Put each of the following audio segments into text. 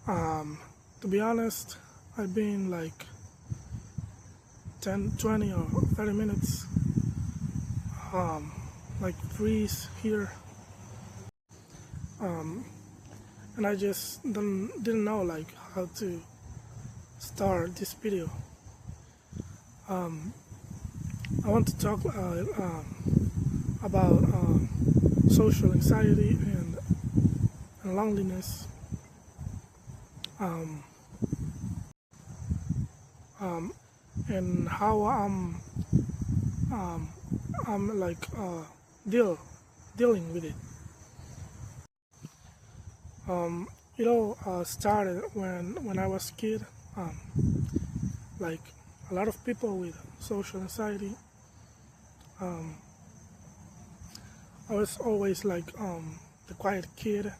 Um, to be honest, I've been like 10, 20, or 30 minutes um, like freeze here, um, and I just didn't know like how to start this video. Um, I want to talk about social anxiety and loneliness. Um, um, and how um, I'm like dealing with it. Started when I was a kid. Um, like a lot of people with social anxiety. Um, I was always like the quiet kid.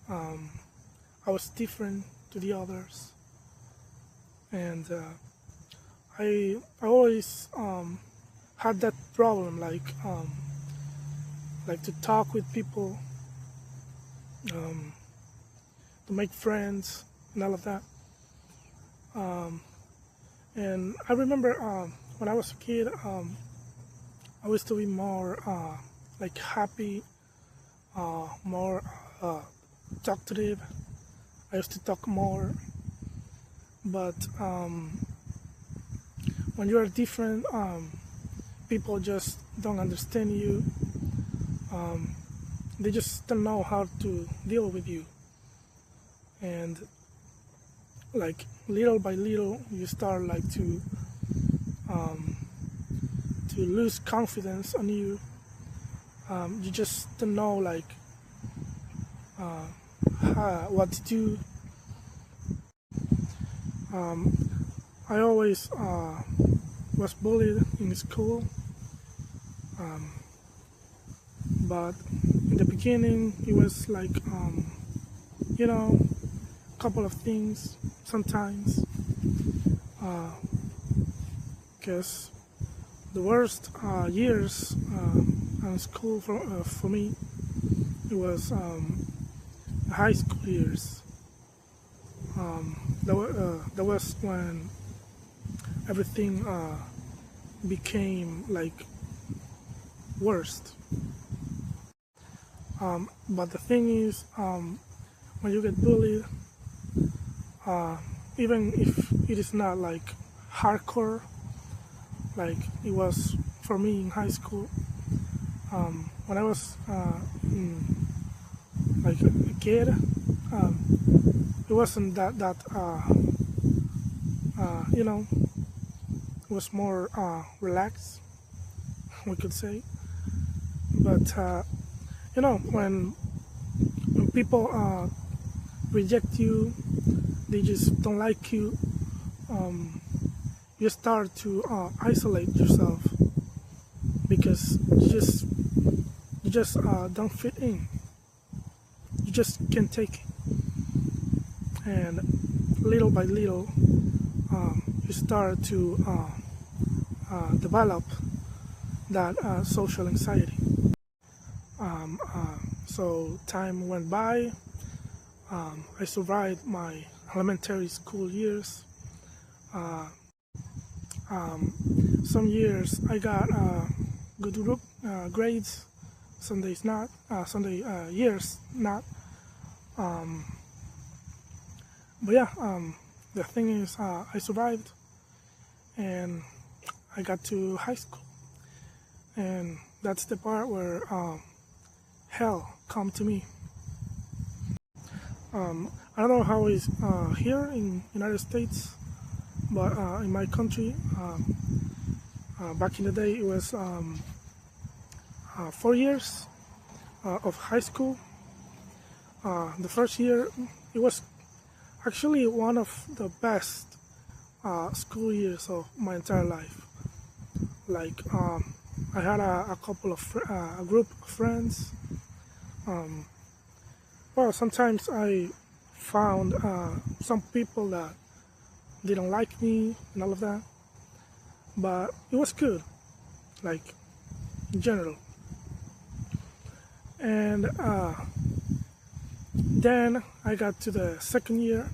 Um, I was different to the others, and I always had that problem, like to talk with people, um, to make friends, and all of that. Um, and I remember when I was a kid, I used to be more like happy, more talkative. I used to talk more, but when you are different, people just don't understand you. Um, they just don't know how to deal with you, and like little by little, you start like um, to lose confidence on you. You just don't know like what to do. Um, I always was bullied in school, um, but in the beginning it was like a couple of things sometimes, because the worst years in school for me, it was high school years. That was when everything became like worst. But the thing is, when you get bullied, uh, even if it is not like hardcore, like it was for me in high school, when I was like a kid, it wasn't that it was more relaxed, we could say. But when people reject you, they just don't like you. Um, you start to isolate yourself because you just don't fit in. You just can't take it, and little by little, you start to develop that social anxiety. So time went by. I survived my elementary school years. Uh, some years I got good grades. Some days not. Some years not. Um, but yeah, the thing is, I survived, and I got to high school, and that's the part where hell come to me. I don't know how it's here in United States, but in my country, back in the day, it was 4 years of high school. The first year, it was actually one of the best school years of my entire life. Like I had a couple of a group of friends. Um, well, sometimes I found some people that didn't like me and all of that, but it was good, like in general. And Then I got to the second year.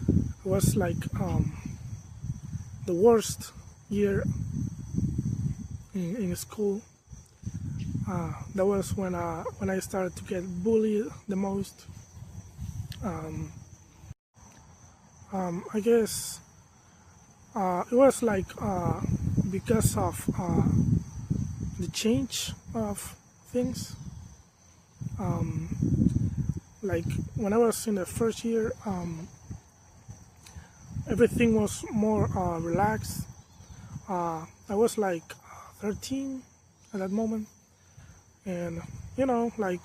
It was like the worst year in school. That was when I started to get bullied the most. Um, I guess it was like because of the change of things. Um, like when I was in the first year, everything was more relaxed. I was like 13 at that moment, and like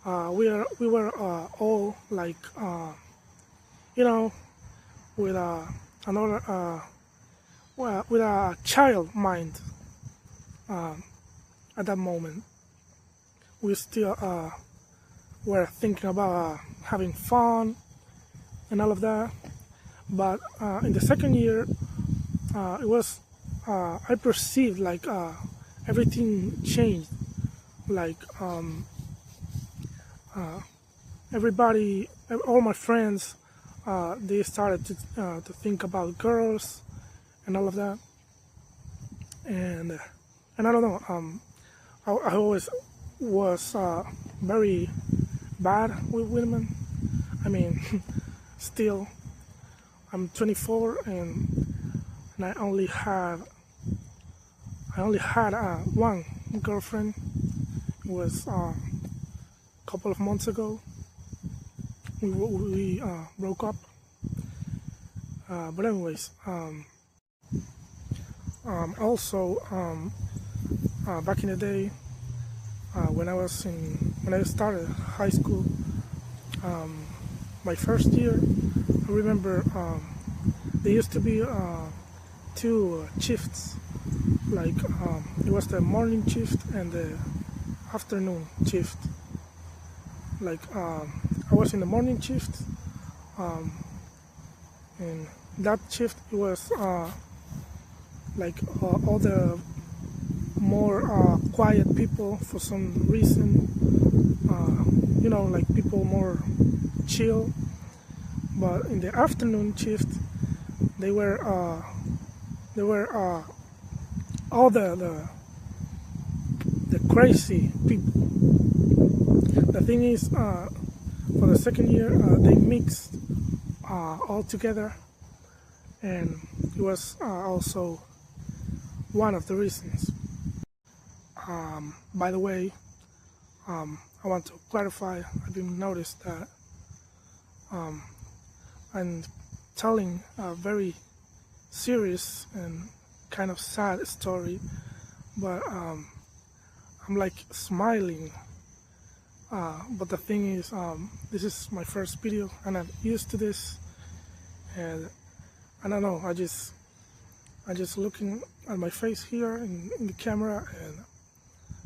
we were all like you know with another well, with a child mind. um, at that moment we still were thinking about having fun and all of that. But in the second year, it was I perceived like everything changed. Like everybody, all my friends, they started to think about girls and all of that. And I don't know. I always was very bad with women. I mean, still, I'm 24 and I only had one girlfriend. It was a couple of months ago. We broke up. But anyways, also back in the day when I started high school, my first year, I remember there used to be two shifts. Like it was the morning shift and the afternoon shift. Like I was in the morning shift, um, and that shift it was like all the more quiet people for some reason. Like people more chill. But in the afternoon shift, they were all the crazy people. The thing is, for the second year, they mixed all together, and it was also one of the reasons. By the way, I want to clarify. I've been noticed that I'm telling a very serious and kind of sad story, but I'm like smiling. But the thing is, this is my first video, and I'm used to this, and I don't know. I just looking at my face here in the camera, and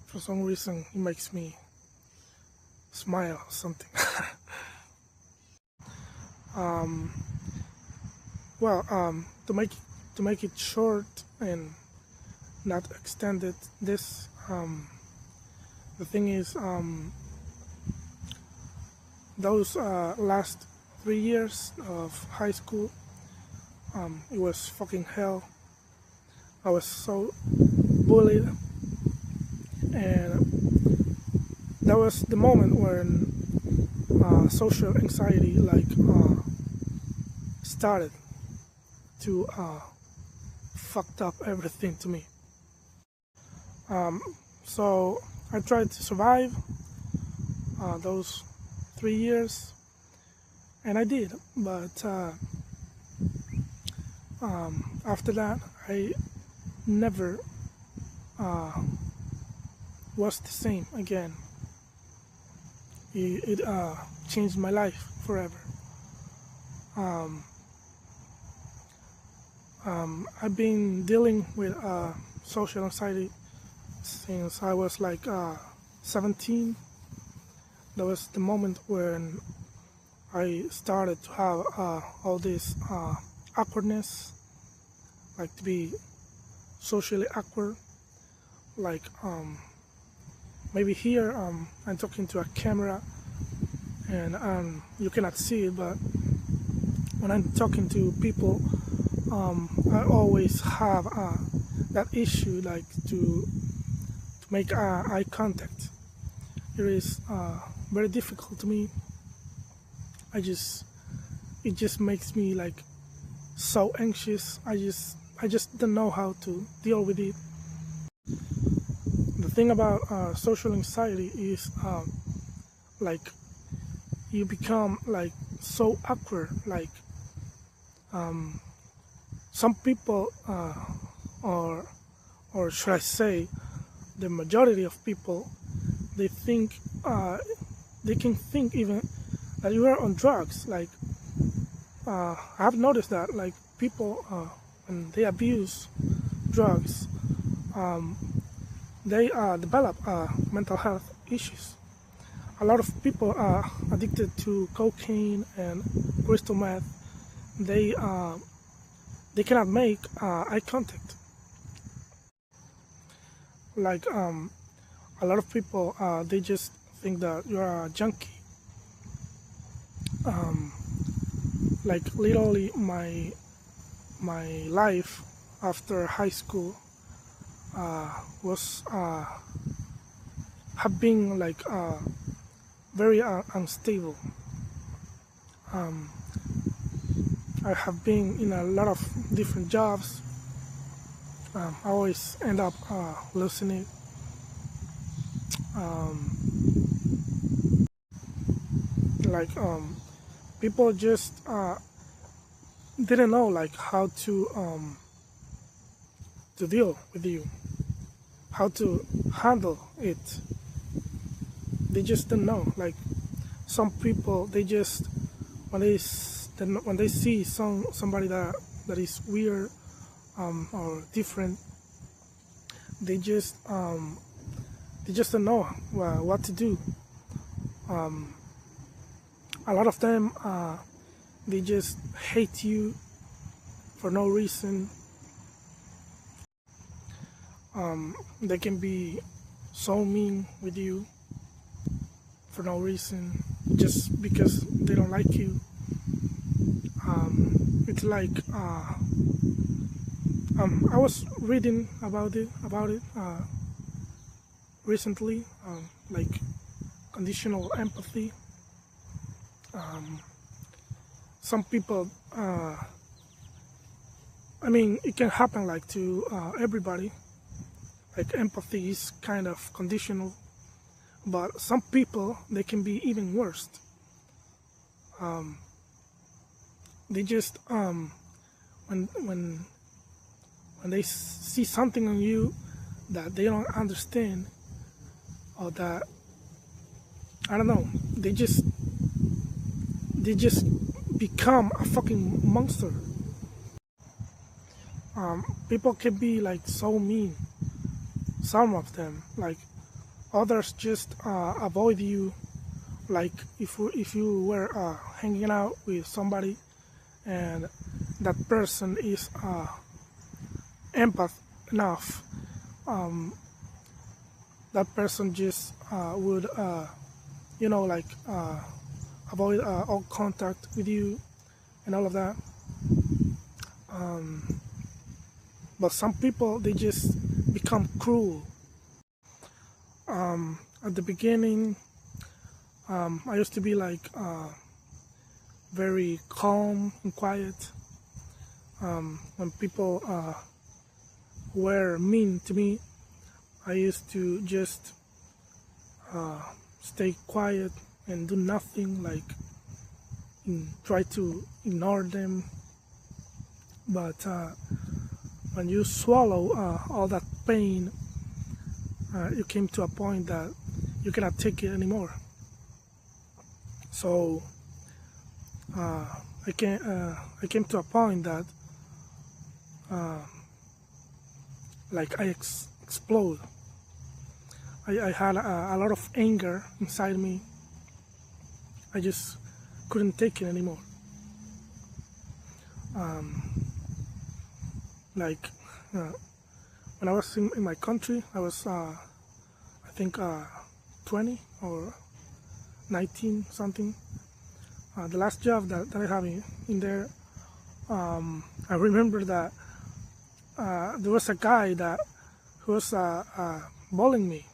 for some reason it makes me smile or something. um, well, to make it short and not extended, this the thing is, those last 3 years of high school, it was fucking hell. I was so bullied, and that was the moment when social anxiety started to fucked up everything to me. So I tried to survive those 3 years, and I did. But after that, I never was the same again. It changed my life forever. I've been dealing with social anxiety since I was like 17. That was the moment when I started to have all this awkwardness, like to be socially awkward. Like maybe here I'm talking to a camera, and you cannot see it, but when I'm talking to people, I always have that issue, like to make eye contact. It is very difficult to me. It just makes me like so anxious. I just don't know how to deal with it. The thing about social anxiety is like you become like so awkward. Like some people, or should I say, the majority of people, they think they can think even that you are on drugs. Like I've noticed that like people when they abuse drugs, they develop mental health issues. A lot of people are addicted to cocaine and crystal meth. They they cannot make eye contact. Like a lot of people, they just think that you're a junkie. Um, like literally, my life after high school was have been like very unstable. Um, I have been in a lot of different jobs. I always end up losing it. Like people just didn't know like how to deal with you, how to handle it. They just don't know. Like some people, they just when they see somebody that is weird or different, they just don't know what to do. A lot of them they just hate you for no reason. They can be so mean with you for no reason, just because they don't like you. It's like I was reading about it recently, like conditional empathy. Some people, I mean, it can happen like to everybody. Like empathy is kind of conditional, but some people, they can be even worse. They just when they see something on you that they don't understand, or that I don't know, they just become a fucking monster. People can be like so mean. Some of them, like others, just avoid you. Like if you were hanging out with somebody and that person is empath enough, that person just would like avoid all contact with you and all of that. But some people, they just become cruel. At the beginning, I used to be like very calm and quiet. When people were mean to me, I used to just stay quiet and do nothing, like try to ignore them. But when you swallow all that pain, you came to a point that you cannot take it anymore. So I came to a point that like I explode. I had a lot of anger inside me. I just couldn't take it anymore. Like when I was in my country, I was I think 20 or 19 something. The last job that I have in there, I remember that there was a guy that who was bullying me.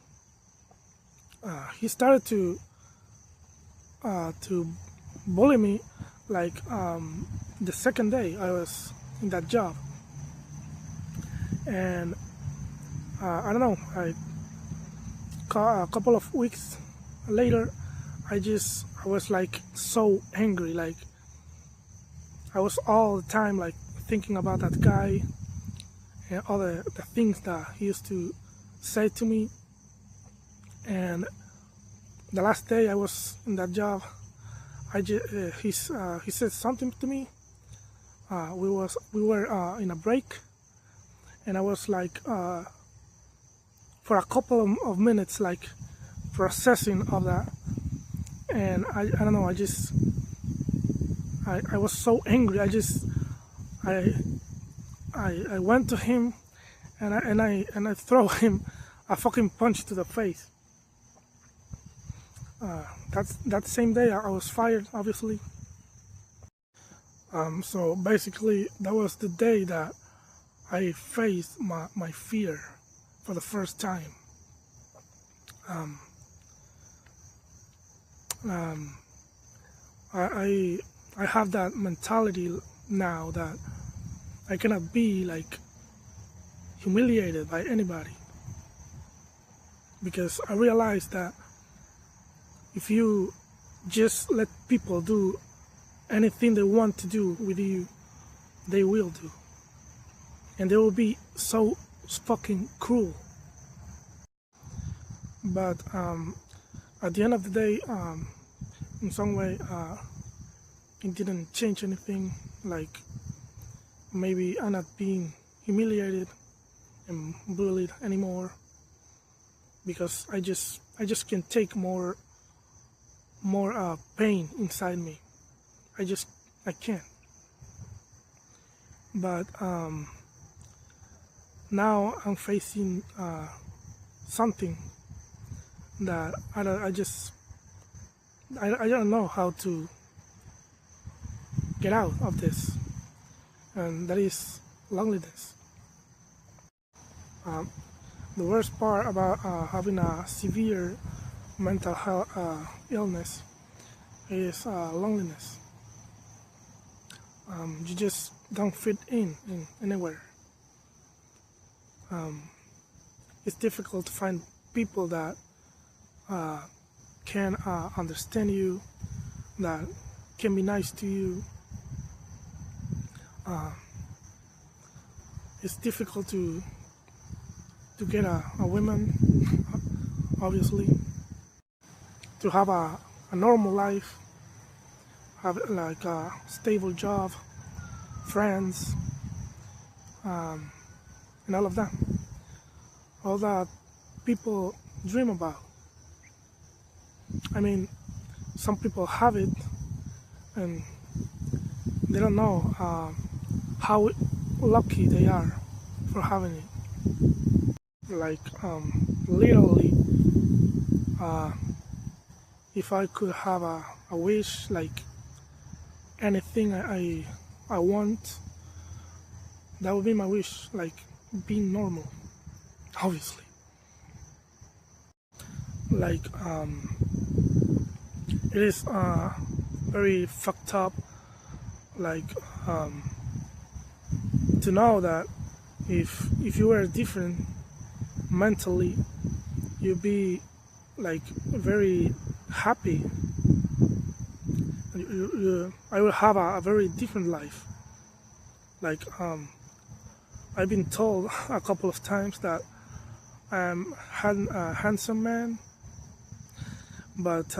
He started to bully me like the second day I was in that job, and I don't know. A couple of weeks later, I was like so angry. Like I was all the time like thinking about that guy and all the things that he used to say to me. And the last day I was in that job, he said something to me. We were in a break, and I was like for a couple of minutes like processing of that, and I don't know. I was so angry. I went to him, and I throw him a fucking punch to the face. That same day I was fired, obviously. So basically, that was the day that I faced my fear for the first time. Um, um, I have that mentality now that I cannot be like humiliated by anybody, because I realize that if you just let people do anything they want to do with you, they will do, and they will be so fucking cruel. But at the end of the day, in some way, it didn't change anything. Like maybe I'm not being humiliated and bullied anymore, because I just can't take more pain inside me. I can't. But now I'm facing something that I don't know how to get out of this, and that is loneliness. The worst part about having a severe mental health illness is loneliness. You just don't fit in anywhere. It's difficult to find people that can understand you, that can be nice to you. It's difficult to get a woman, obviously, to have a normal life, have like a stable job, friends, and all of that. All that people dream about. I mean, some people have it, and they don't know how lucky they are for having it. Like literally, if I could have a wish, like anything I want, that would be my wish, like being normal, obviously. Like it is very fucked up, like to know that if you were different mentally, you'd be like very happy. I will have a very different life. Like I've been told a couple of times that I'm a handsome man, but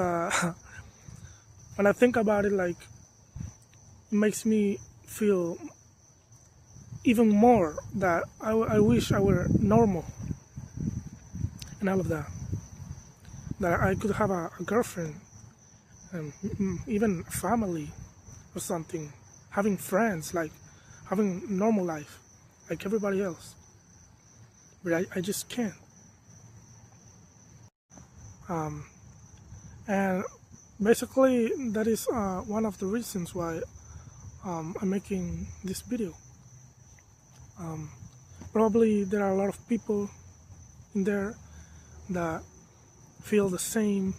when I think about it, like it makes me feel even more that I wish I were normal and all of that. That I could have a girlfriend and even a family or something, having friends, like having normal life like everybody else. But I just can't. And Basically, that is one of the reasons why I'm making this video. Um, Probably there are a lot of people in there that feel the same,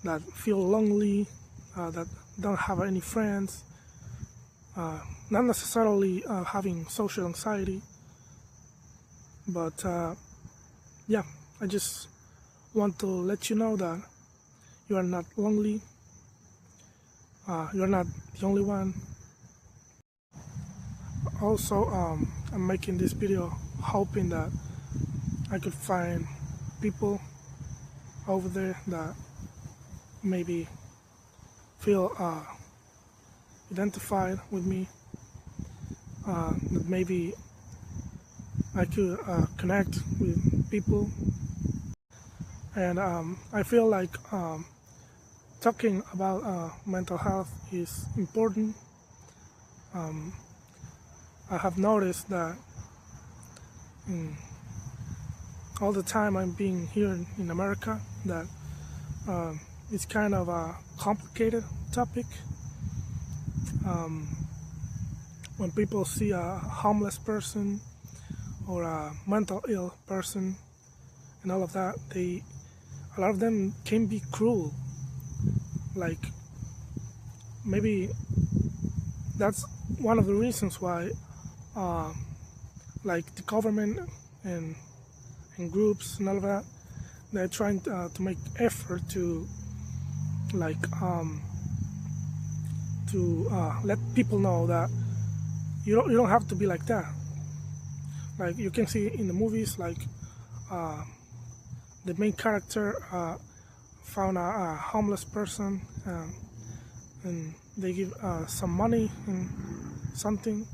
that feel lonely, that don't have any friends, not necessarily having social anxiety, but yeah, I just want to let you know that you are not lonely, you are not the only one. Also, I'm making this video hoping that I could find people over there that maybe feel identified with me, that maybe I could connect with people. And I feel like talking about mental health is important. I have noticed that all the time I'm being here in America that it's kind of a complicated topic. When people see a homeless person or a mental ill person and all of that, a lot of them can be cruel. Like maybe that's one of the reasons why like the government and groups and all of that, they're trying to make effort to like let people know that you don't have to be like that. Like you can see in the movies, like the main character found a homeless person, and they give some money and something,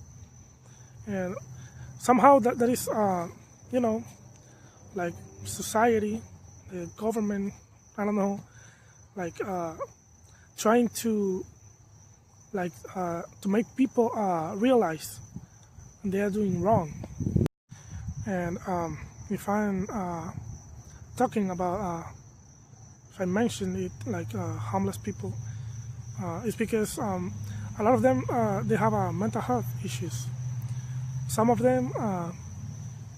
and somehow that is you know, like society, the government, I don't know, like trying to like to make people realize they are doing wrong. And if I'm talking about if I mention it like homeless people, it's because a lot of them they have mental health issues. Some of them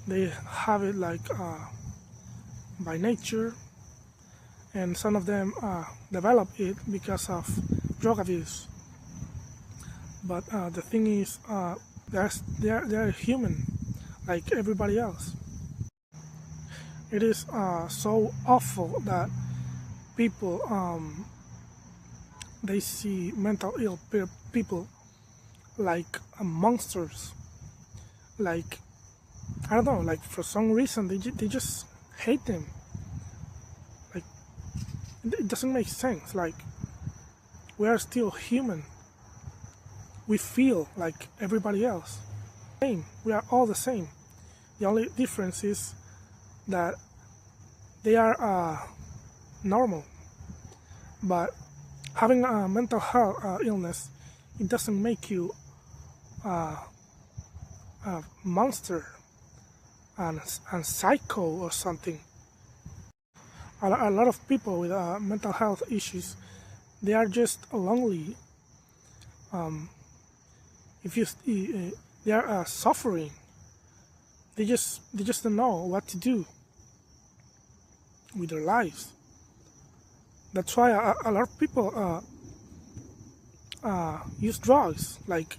they have it like by nature, and some of them develop it because of drug abuse. But the thing is, they're human, like everybody else. It is so awful that people they see mental ill people like monsters. Like I don't know, like for some reason they just hate them. Like it doesn't make sense. Like we are still human. We feel like everybody else. Same. We are all the same. The only difference is that they are normal. But having a mental health illness, it doesn't make you a monster and psycho or something. A lot of people with mental health issues, they are just lonely. If you they are suffering, they just don't know what to do with their lives. That's why a lot of people use drugs. Like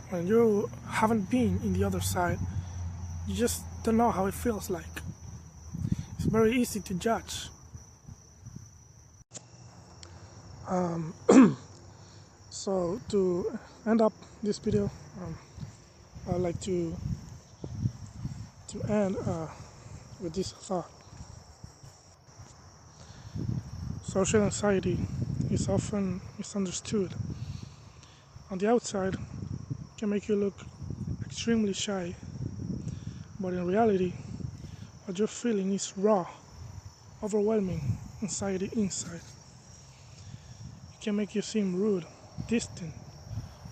when you haven't been in the other side, you just don't know how it feels like. It's very easy to judge. So to end up this video, I'd like to end with this thought. Social anxiety is often misunderstood. On the outside, it can make you look extremely shy, but in reality, what you're feeling is raw, overwhelming anxiety inside. It can make you seem rude, distant,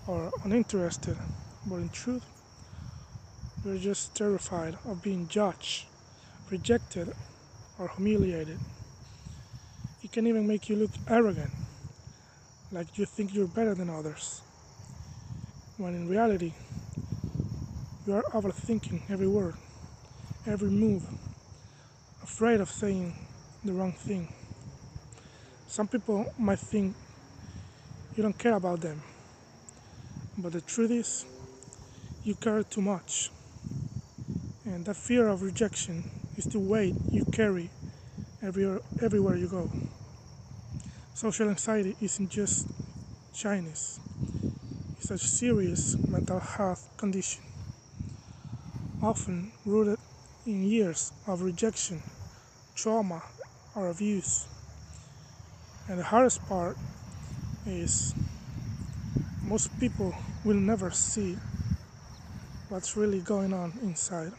or uninterested, but in truth, you're just terrified of being judged, rejected, or humiliated. can even make you look arrogant, like you think you're better than others, when in reality, you are overthinking every word, every move, afraid of saying the wrong thing. Some people might think you don't care about them, but the truth is, you care too much. And that fear of rejection is the weight you carry everywhere you go. Social anxiety isn't just shyness, it's a serious mental health condition, often rooted in years of rejection, trauma, or abuse. And the hardest part is most people will never see what's really going on inside.